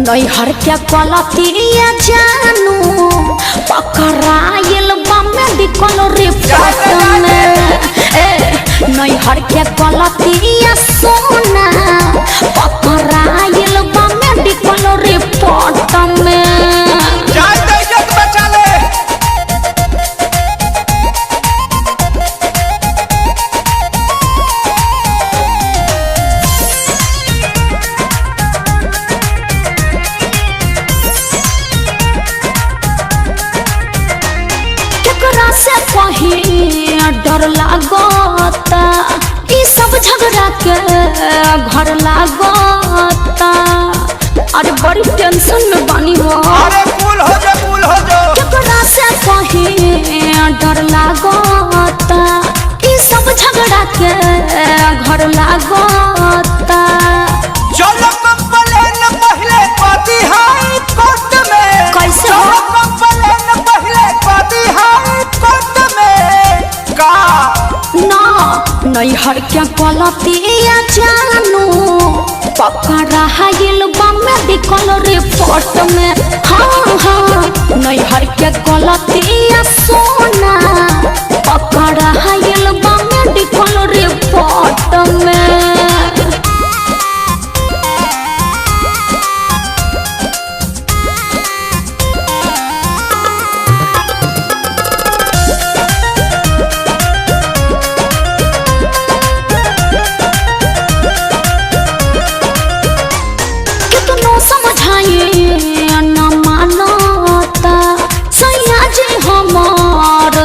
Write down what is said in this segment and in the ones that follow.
नैहर के गलतिया जानू पकड़ाइल बा मेडिकल रिपोर्ट में। नैहर के गलतिया सोना पकड़ाइल बा मेडिकल रिपोर्ट में। से कहीं डर लागता ई सब झगड़ा के घर लागता। अरे बड़ी टेंशन में बानी हो। अरे कूल हो जा केकरा से कहीं डर लागता ई सब झगड़ा के घर लागता। चलो कंप्लेन पहले पाती हाई कोर्ट में। कैसे चलो कंप्लेन पहले पाती हाई कोर्ट में का ना नैहर के गलतिया जानू पकड़ाइल बा मेडिकल रिपोर्ट में। हाँ नैहर के गलतिया सोना पकड़ाइल बा मेडिकल रिपोर्ट में।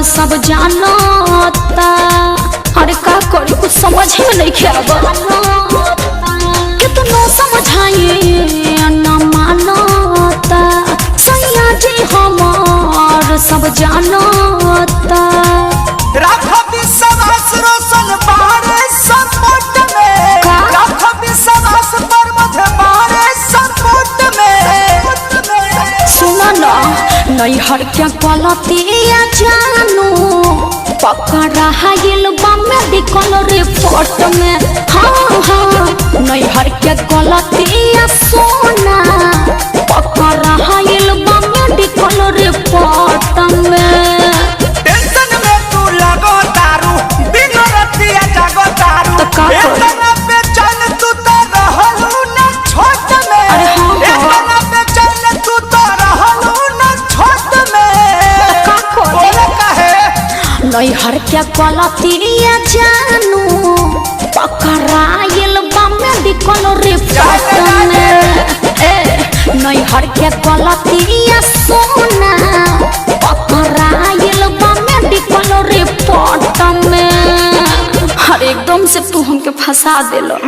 सब जानता अरे का करी कुछ समझ में नहीं खेबा। कितनो समझाइए न मानता सैया जी हमार सब जानता। राखो विश्वास रोशन बारे सपोर्ट में। राखो विश्वास पर मुझे बारे सपोर्ट में। सुना ना नैहर के गलतिया जानू पकड़ाइल बा मेडिकल रिपोर्ट में। हाँ नैहर के गलतिया सोना पकड़ाइल बा मेडिकल रिपोर्ट में। टेंशन में तू लगो दारू दिन रातिया जागो दारू। तो का इतना बेचैन तू तो रहलू ना छोट में। अरे हाँ इतना बेचैन तू तो रहलू ना छोट में। का बोले काहे नैहर के गलतिया जानू पकड़ाइल बा मेडिकल रिपोर्ट में। नैहर के गलतिया सोना पकड़ाइल बा मेडिकल रिपोर्ट में। हर एकदम से तू हमके फंसा देलो।